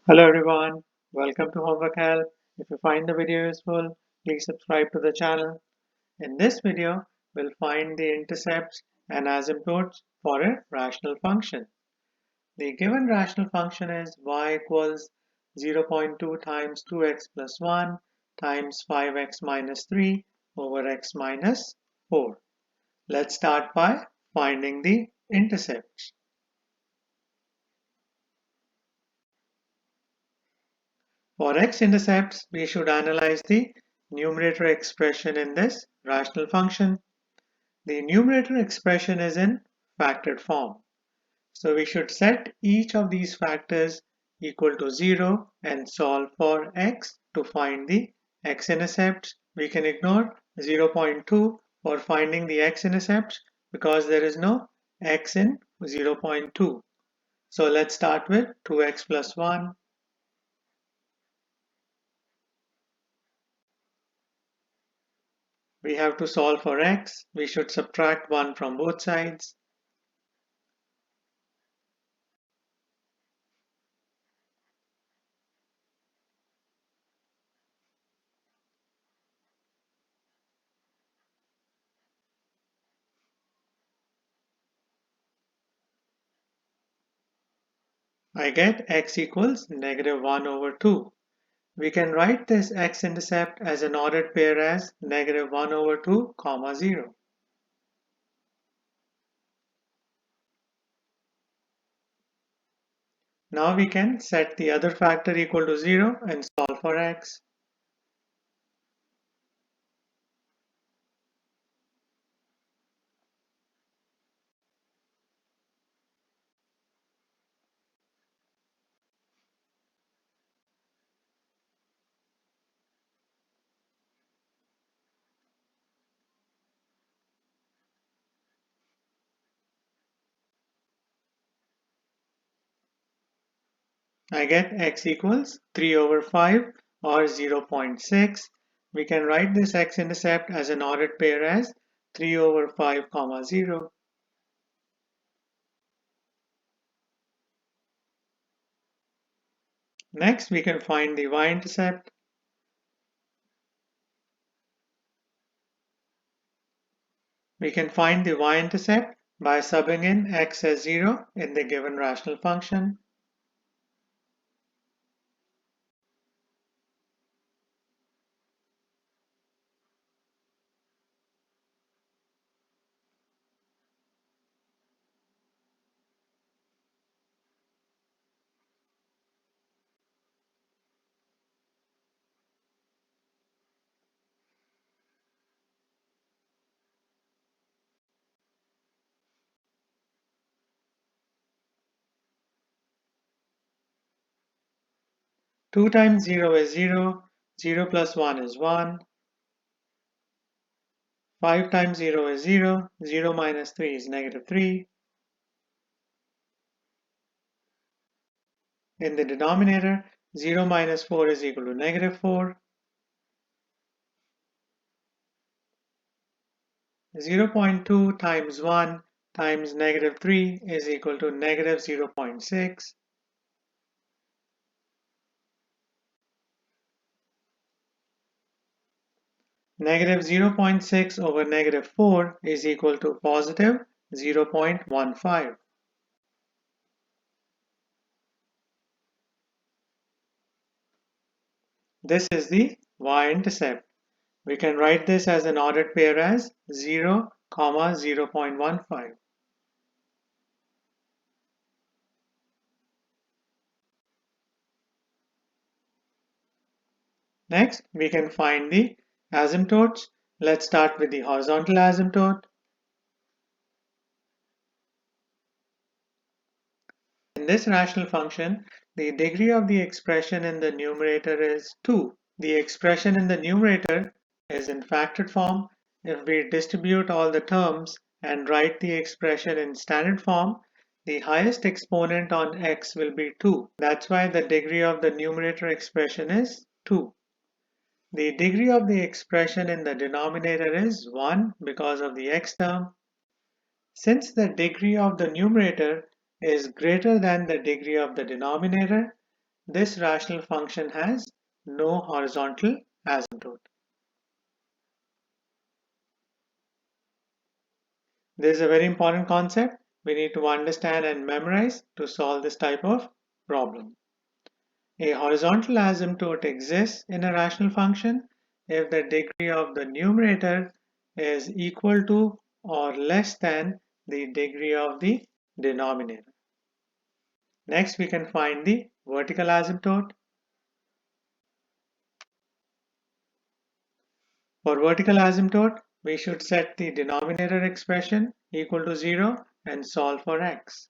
Hello everyone, welcome to Homework Help. If you find the video useful, please subscribe to the channel. In this video, we'll find the intercepts and asymptotes for a rational function. The given rational function is y equals 0.2 times 2x plus 1 times 5x minus 3 over x minus 4. Let's start by finding the intercepts. For x-intercepts, we should analyze the numerator expression in this rational function. The numerator expression is in factored form. So we should set each of these factors equal to 0 and solve for x to find the x-intercepts. We can ignore 0.2 for finding the x-intercepts because there is no x in 0.2. So let's start with 2x plus 1. We have to solve for x. We should subtract 1 from both sides. I get x equals negative 1 over 2. We can write this x-intercept as an ordered pair as negative 1 over 2, comma 0. Now we can set the other factor equal to 0 and solve for x. I get x equals 3 over 5 or 0.6. We can write this x-intercept as an ordered pair as 3 over 5, comma 0. Next, we can find the y-intercept. We can find the y-intercept by subbing in x as 0 in the given rational function. Two times 0 is 0, 0 plus 1 is 1, 5 times 0 is 0, 0 minus 3 is negative 3. In the denominator, 0 minus 4 is equal to negative 4. 0.2 times 1 times negative 3 is equal to negative 0.6. Negative 0.6 over negative 4 is equal to positive 0.15. This is the y-intercept. We can write this as an ordered pair as 0, 0.15. Next, we can find the asymptotes. Let's start with the horizontal asymptote. In this rational function, the degree of the expression in the numerator is 2. The expression in the numerator is in factored form. If we distribute all the terms and write the expression in standard form, the highest exponent on x will be 2. That's why the degree of the numerator expression is 2. The degree of the expression in the denominator is 1 because of the x term. Since the degree of the numerator is greater than the degree of the denominator, this rational function has no horizontal asymptote. This is a very important concept we need to understand and memorize to solve this type of problem. A horizontal asymptote exists in a rational function if the degree of the numerator is equal to or less than the degree of the denominator. Next, we can find the vertical asymptote. For vertical asymptote, we should set the denominator expression equal to 0 and solve for x.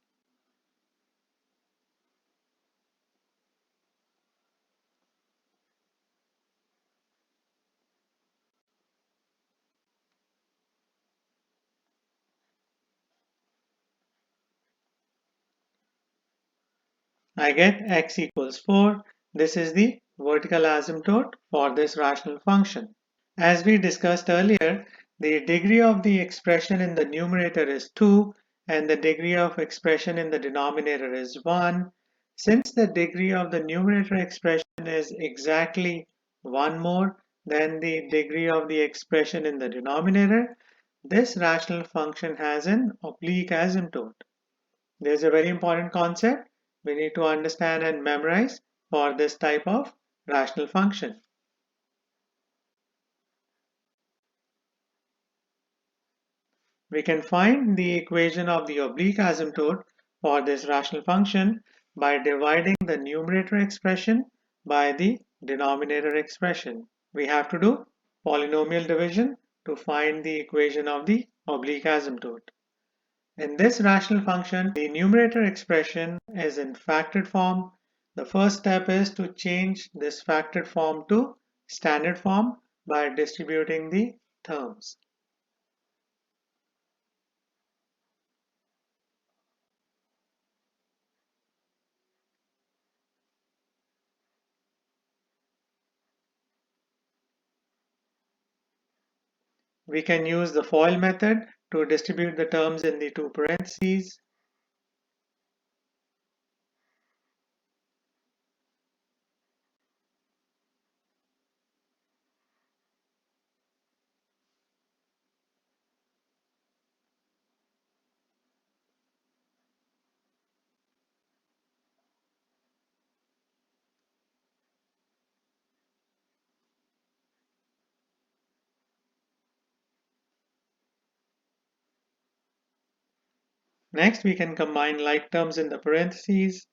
I get x equals 4. This is the vertical asymptote for this rational function. As we discussed earlier, the degree of the expression in the numerator is 2 and the degree of expression in the denominator is 1. Since the degree of the numerator expression is exactly 1 more than the degree of the expression in the denominator, this rational function has an oblique asymptote. There's a very important concept we need to understand and memorize for this type of rational function. We can find the equation of the oblique asymptote for this rational function by dividing the numerator expression by the denominator expression. We have to do polynomial division to find the equation of the oblique asymptote. In this rational function, the numerator expression is in factored form. The first step is to change this factored form to standard form by distributing the terms. We can use the FOIL method to distribute the terms in the two parentheses. Next, we can combine like terms in the parentheses.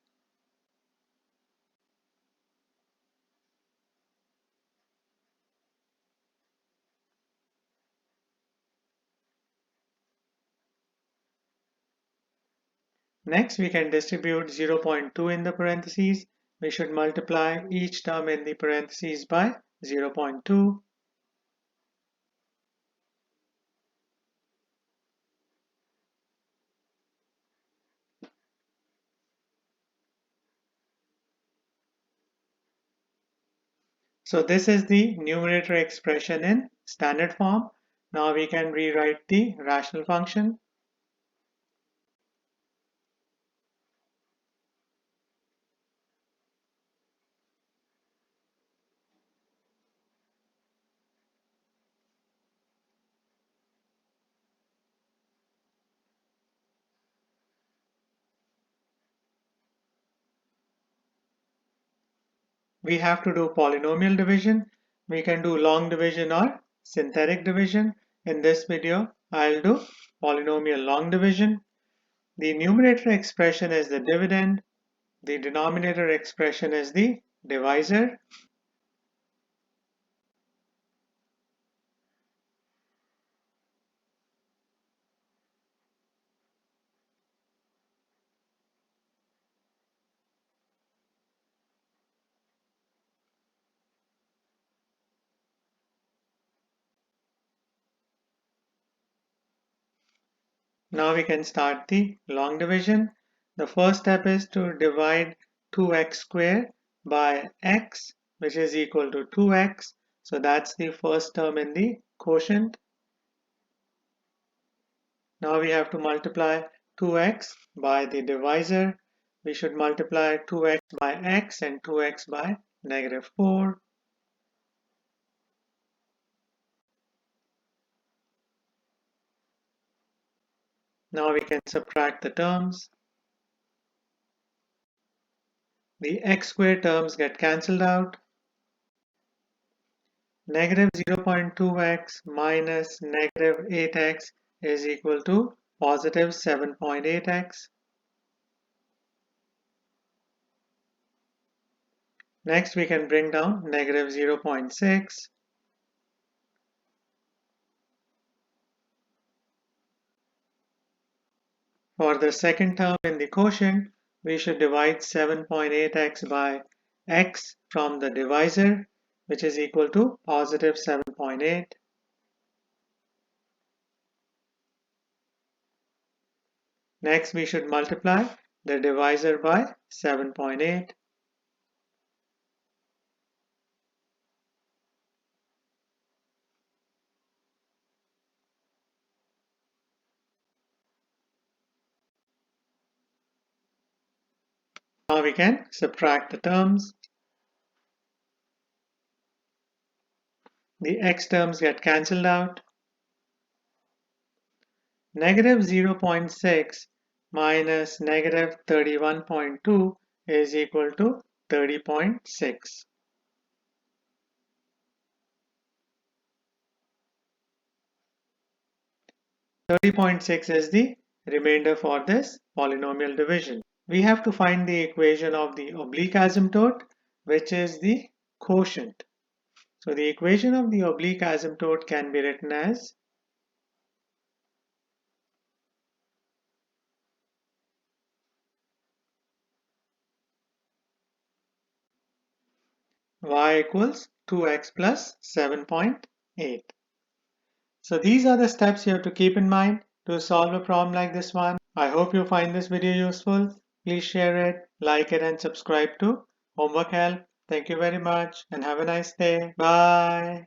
Next, we can distribute 0.2 in the parentheses. We should multiply each term in the parentheses by 0.2. So this is the numerator expression in standard form. Now we can rewrite the rational function. We have to do polynomial division. We can do long division or synthetic division. In this video, I'll do polynomial long division. The numerator expression is the dividend. The denominator expression is the divisor. Now we can start the long division. The first step is to divide 2x squared by x, which is equal to 2x. So that's the first term in the quotient. Now we have to multiply 2x by the divisor. we should multiply 2x by x and 2x by negative 4. Now we can subtract the terms. The x squared terms get cancelled out. Negative 0.2x minus negative 8x is equal to positive 7.8x. Next, we can bring down negative 0.6. For the second term in the quotient, we should divide 7.8x by x from the divisor, which is equal to positive 7.8. Next, we should multiply the divisor by 7.8. Now we can subtract the terms. The x terms get cancelled out. Negative 0.6 minus negative 31.2 is equal to 30.6. 30.6 is the remainder for this polynomial division. We have to find the equation of the oblique asymptote, which is the quotient. So the equation of the oblique asymptote can be written as y equals 2x plus 7.8. So these are the steps you have to keep in mind to solve a problem like this one. I hope you find this video useful. Please share it, like it, and subscribe to Homework Help. Thank you very much and have a nice day. Bye.